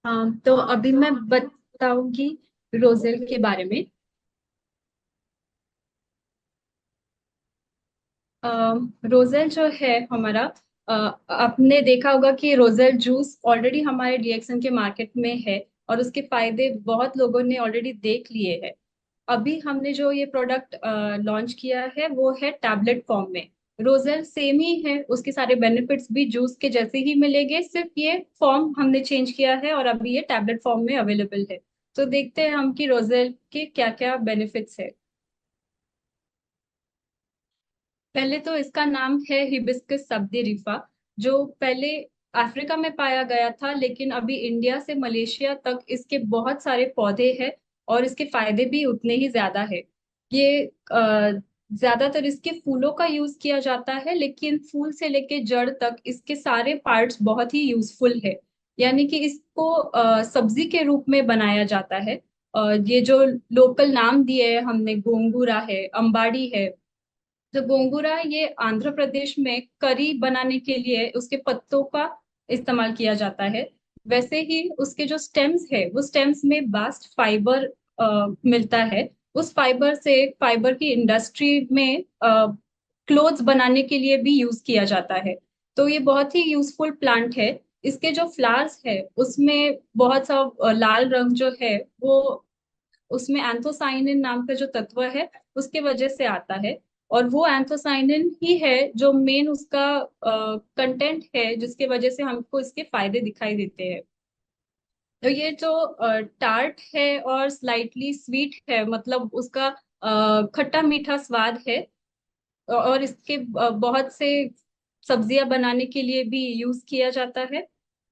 तो अभी मैं बताऊंगी रोजेल के बारे में। रोजेल जो है हमारा, अ, आपने देखा होगा कि रोजेल जूस ऑलरेडी हमारे डीएक्सन के मार्केट में है और उसके फायदे बहुत लोगों ने ऑलरेडी देख लिए हैं। अभी हमने जो ये प्रोडक्ट लॉन्च किया है वो है टैबलेट फॉर्म में। रोजेल सेम ही है, उसके सारे बेनिफिट्स भी जूस के जैसे ही मिलेंगे, सिर्फ ये फॉर्म हमने चेंज किया है और अभी ये टैबलेट फॉर्म में अवेलेबल है। तो देखते हैं हम कि रोजेल के क्या क्या बेनिफिट्स है। पहले तो इसका नाम है हिबिस्कस सब्दिरिफा, जो पहले अफ्रीका में पाया गया था, लेकिन अभी इंडिया से मलेशिया तक इसके बहुत सारे पौधे हैं और इसके फायदे भी उतने ही ज्यादा है। ये ज्यादातर इसके फूलों का यूज किया जाता है, लेकिन फूल से लेके जड़ तक इसके सारे पार्ट्स बहुत ही यूजफुल है। यानी कि इसको सब्जी के रूप में बनाया जाता है। ये जो लोकल नाम दिए हैं हमने, गोंगूरा है, अंबाड़ी है। जो गोंगुरा है, ये आंध्र प्रदेश में करी बनाने के लिए उसके पत्तों का इस्तेमाल किया जाता है। वैसे ही उसके जो स्टेम्स है, वो स्टेम्स में बास्ट फाइबर मिलता है। उस फाइबर से फाइबर की इंडस्ट्री में क्लोथ्स बनाने के लिए भी यूज किया जाता है। तो ये बहुत ही यूजफुल प्लांट है। इसके जो फ्लावर्स है उसमें बहुत सा लाल रंग जो है वो, उसमें एंथोसाइनिन नाम का जो तत्व है उसके वजह से आता है। और वो एंथोसाइनिन ही है जो मेन उसका कंटेंट है, जिसके वजह से हमको इसके फायदे दिखाई देते हैं। तो ये जो टार्ट है और स्लाइटली स्वीट है, मतलब उसका खट्टा मीठा स्वाद है। और इसके बहुत से सब्जियां बनाने के लिए भी यूज किया जाता है।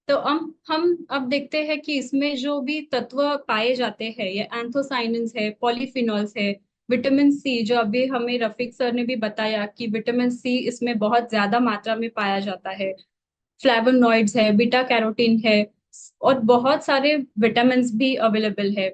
तो हम अब देखते हैं कि इसमें जो भी तत्व पाए जाते हैं, ये एंथोसाइनिन्स है, पॉलीफिनॉल्स है, विटामिन सी, जो अभी हमें रफीक सर ने भी बताया कि विटामिन सी इसमें बहुत ज्यादा मात्रा में पाया जाता है। फ्लेवोनॉइड्स है, बीटा कैरोटीन है, और बहुत सारे विटामिन भी अवेलेबल है।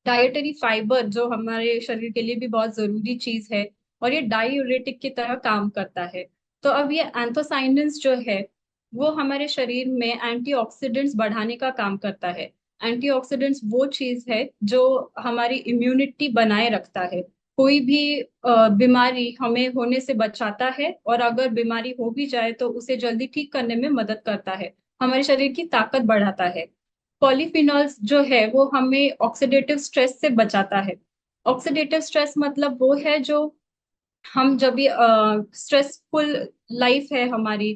डाइटरी फाइबर जो हमारे शरीर के लिए भी बहुत जरूरी चीज है, और ये डायूरेटिक की तरह काम करता है। तो अब ये एंथोसाइनिन्स जो है वो हमारे शरीर में एंटीऑक्सीडेंट्स बढ़ाने का काम करता है। एंटीऑक्सीडेंट्स वो चीज है जो हमारी इम्यूनिटी बनाए रखता है। कोई भी बीमारी हमें होने से बचाता है, और अगर बीमारी हो भी जाए तो उसे जल्दी ठीक करने में मदद करता है, हमारे शरीर की ताकत बढ़ाता है। पॉलीफिनॉल्स जो है वो हमें ऑक्सीडेटिव स्ट्रेस से बचाता है। ऑक्सीडेटिव स्ट्रेस मतलब वो है जो हम जब भी स्ट्रेसफुल लाइफ है हमारी,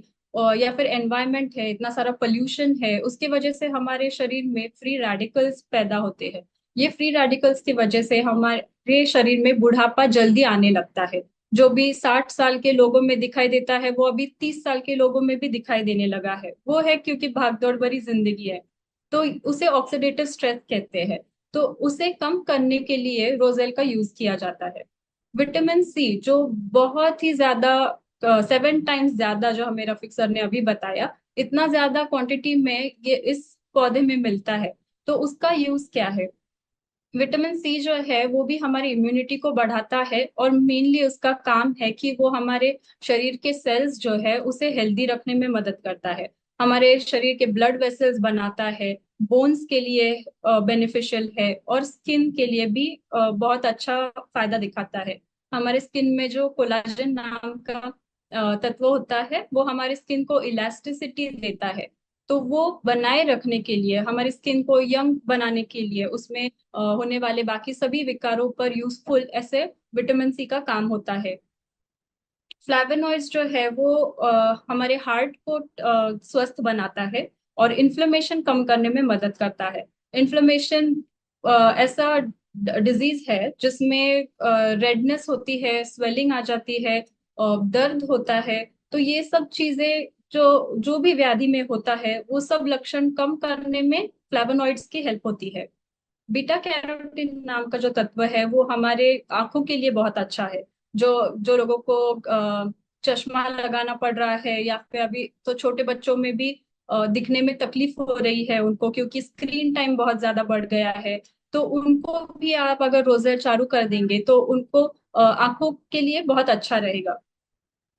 या फिर एनवायरनमेंट है, इतना सारा पोल्यूशन है, उसकी वजह से हमारे शरीर में फ्री रेडिकल्स पैदा होते हैं। ये फ्री रेडिकल्स की वजह से हमारे शरीर में बुढ़ापा जल्दी आने लगता है। जो भी 60 साल के लोगों में दिखाई देता है वो अभी 30 साल के लोगों में भी दिखाई देने लगा है। वो है क्योंकि भागदौड़ भरी जिंदगी है। तो उसे ऑक्सीडेटिव स्ट्रेस कहते हैं। तो उसे कम करने के लिए रोजेल का यूज किया जाता है। विटामिन सी जो बहुत ही ज्यादा, 7 टाइम्स ज्यादा, जो हमें रफीक सर ने अभी बताया, इतना ज्यादा क्वांटिटी में ये इस पौधे में मिलता है। तो उसका यूज क्या है? विटामिन सी जो है वो भी हमारी इम्यूनिटी को बढ़ाता है, और मेनली उसका काम है कि वो हमारे शरीर के सेल्स जो है उसे हेल्दी रखने में मदद करता है। हमारे शरीर के ब्लड वेसल्स बनाता है, बोन्स के लिए बेनिफिशियल है, और स्किन के लिए भी बहुत अच्छा फायदा दिखाता है। हमारे स्किन में जो कोलाजन नाम का तत्व होता है वो हमारे स्किन को इलास्टिसिटी देता है। तो वो बनाए रखने के लिए, हमारी स्किन को यंग बनाने के लिए, उसमें होने वाले बाकी सभी विकारों पर यूजफुल ऐसे विटामिन सी का काम होता है। फ्लैवेनॉइड्स जो है वो हमारे हार्ट को स्वस्थ बनाता है और इन्फ्लेमेशन कम करने में मदद करता है। इन्फ्लेमेशन ऐसा डिजीज है जिसमें रेडनेस होती है, स्वेलिंग आ जाती है, दर्द होता है। तो ये सब चीजें, जो जो भी व्याधि में होता है, वो सब लक्षण कम करने में फ्लैवोनॉइड्स की हेल्प होती है। बीटा कैरोटीन नाम का जो तत्व है वो हमारे आंखों के लिए बहुत अच्छा है। जो जो लोगों को चश्मा लगाना पड़ रहा है, या फिर अभी तो छोटे बच्चों में भी दिखने में तकलीफ हो रही है उनको, क्योंकि स्क्रीन टाइम बहुत ज्यादा बढ़ गया है। तो उनको भी आप अगर रोजर चालू कर देंगे तो उनको आंखों के लिए बहुत अच्छा रहेगा।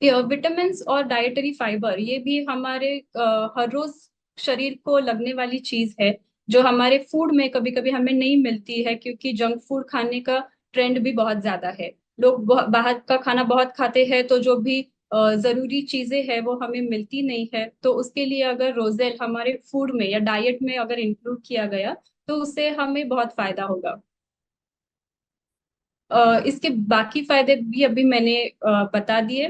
विटामिन और डाइटरी फाइबर ये भी हमारे हर रोज शरीर को लगने वाली चीज है। जो हमारे फूड में कभी कभी हमें नहीं मिलती है, क्योंकि जंक फूड खाने का ट्रेंड भी बहुत ज्यादा है। लोग बाहर का खाना बहुत खाते हैं, तो जो भी जरूरी चीजें हैं वो हमें मिलती नहीं है। तो उसके लिए अगर रोजेल हमारे फूड में या डाइट में अगर इंक्लूड किया गया तो उससे हमें बहुत फायदा होगा। इसके बाकी फायदे भी अभी मैंने बता दिए।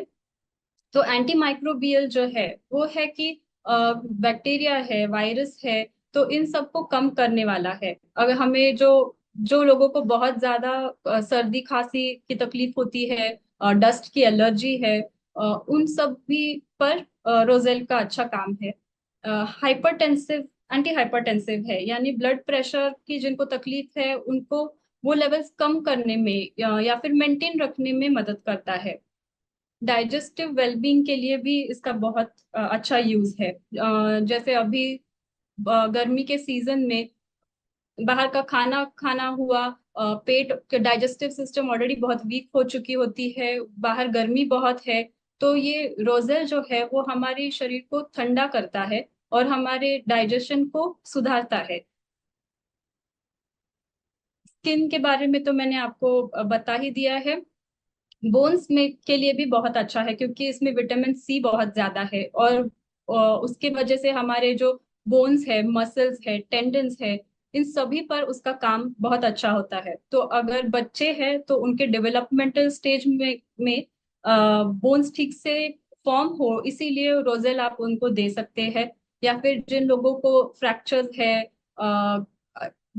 तो एंटी माइक्रोबियल जो है वो है कि बैक्टीरिया है, वायरस है, तो इन सबको कम करने वाला है। अगर हमें जो जो लोगों को बहुत ज्यादा सर्दी खांसी की तकलीफ होती है, डस्ट की एलर्जी है, उन सब भी पर रोजेल का अच्छा काम है। हाइपरटेंसिव एंटी हाइपरटेंसिव है, यानी ब्लड प्रेशर की जिनको तकलीफ है उनको वो लेवल्स कम करने में या फिर मेंटेन रखने में मदद करता है। डाइजेस्टिव वेलबींग के लिए भी इसका बहुत अच्छा यूज है। जैसे अभी गर्मी के सीजन में बाहर का खाना खाना हुआ, पेट डाइजेस्टिव सिस्टम ऑलरेडी बहुत वीक हो चुकी होती है, बाहर गर्मी बहुत है, तो ये रोजेल जो है वो हमारे शरीर को ठंडा करता है और हमारे डाइजेशन को सुधारता है। स्किन के बारे में तो मैंने आपको बता ही दिया है। बोन्स में के लिए भी बहुत अच्छा है, क्योंकि इसमें विटामिन सी बहुत ज्यादा है, और उसके वजह से हमारे जो बोन्स है, मसल्स है, टेंडन्स है, इन सभी पर उसका काम बहुत अच्छा होता है। तो अगर बच्चे हैं तो उनके डेवलपमेंटल स्टेज में बोन्स ठीक से फॉर्म हो, इसीलिए रोजेल आप उनको दे सकते हैं। या फिर जिन लोगों को फ्रैक्चर है, अ,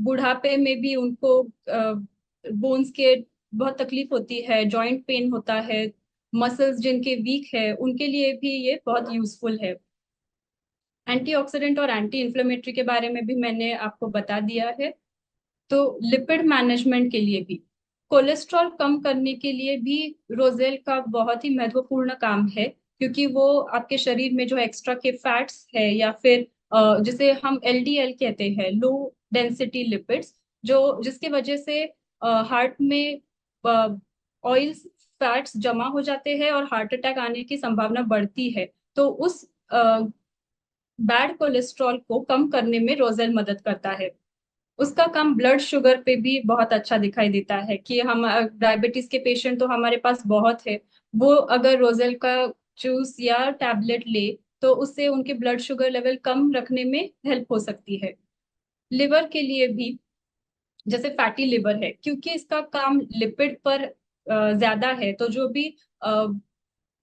बुढ़ापे में भी उनको बोन्स के बहुत तकलीफ होती है, जॉइंट पेन होता है, मसल्स जिनके वीक है, उनके लिए भी ये बहुत यूजफुल है। एंटीऑक्सीडेंट और एंटी इन्फ्लेमेटरी के बारे में भी मैंने आपको बता दिया है। तो लिपिड मैनेजमेंट के लिए भी, कोलेस्ट्रॉल कम करने के लिए भी रोजेल का बहुत ही महत्वपूर्ण काम है, क्योंकि वो आपके शरीर में जो एक्स्ट्रा के फैट्स है या फिर जिसे हम एलडीएल कहते हैं, लो डेंसिटी लिपिड्स, जो जिसके वजह से हार्ट में ऑयल्स फैट्स जमा हो जाते हैं और हार्ट अटैक आने की संभावना बढ़ती है। तो उस बैड कोलेस्ट्रॉल को कम करने में रोजेल मदद करता है। उसका काम ब्लड शुगर पे भी बहुत अच्छा दिखाई देता है, कि हम डायबिटीज के पेशेंट तो हमारे पास बहुत है, वो अगर रोजेल का जूस या टैबलेट ले तो उससे उनके ब्लड शुगर लेवल कम रखने में हेल्प हो सकती है। लिवर के लिए भी, जैसे फैटी लिवर है, क्योंकि इसका काम लिपिड पर ज्यादा है, तो जो भी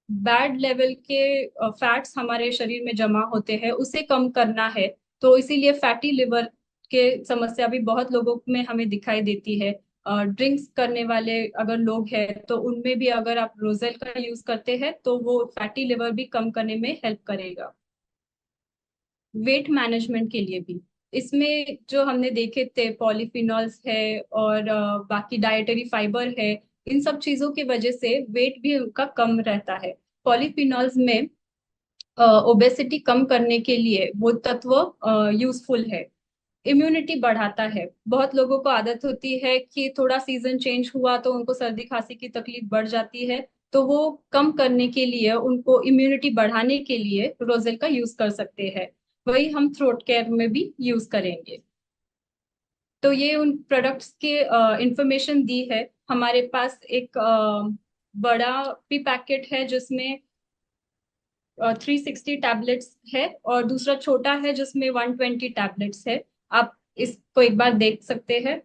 बैड लेवल के फैट्स हमारे शरीर में जमा होते हैं उसे कम करना है। तो इसीलिए फैटी लिवर के समस्या भी बहुत लोगों में हमें दिखाई देती है। ड्रिंक्स करने वाले अगर लोग हैं तो उनमें भी अगर आप रोजेल का यूज करते हैं तो वो फैटी लिवर भी कम करने में हेल्प करेगा। वेट मैनेजमेंट के लिए भी, इसमें जो हमने देखे थे पॉलीफिनॉल्स है और बाकी डाइटरी फाइबर है, इन सब चीजों की वजह से वेट भी उनका कम रहता है। पॉलीफिनॉल्स में ओबेसिटी कम करने के लिए वो तत्व यूजफुल है। इम्यूनिटी बढ़ाता है, बहुत लोगों को आदत होती है कि थोड़ा सीजन चेंज हुआ तो उनको सर्दी खांसी की तकलीफ बढ़ जाती है, तो वो कम करने के लिए, उनको इम्यूनिटी बढ़ाने के लिए रोजेल का यूज कर सकते हैं। वही हम थ्रोट केयर में भी यूज करेंगे। तो ये उन प्रोडक्ट्स के इंफॉर्मेशन दी है। हमारे पास एक बड़ा भी पैकेट है जिसमें 360 टैबलेट्स है, और दूसरा छोटा है जिसमें 120 टैबलेट्स है। आप इसको एक बार देख सकते हैं।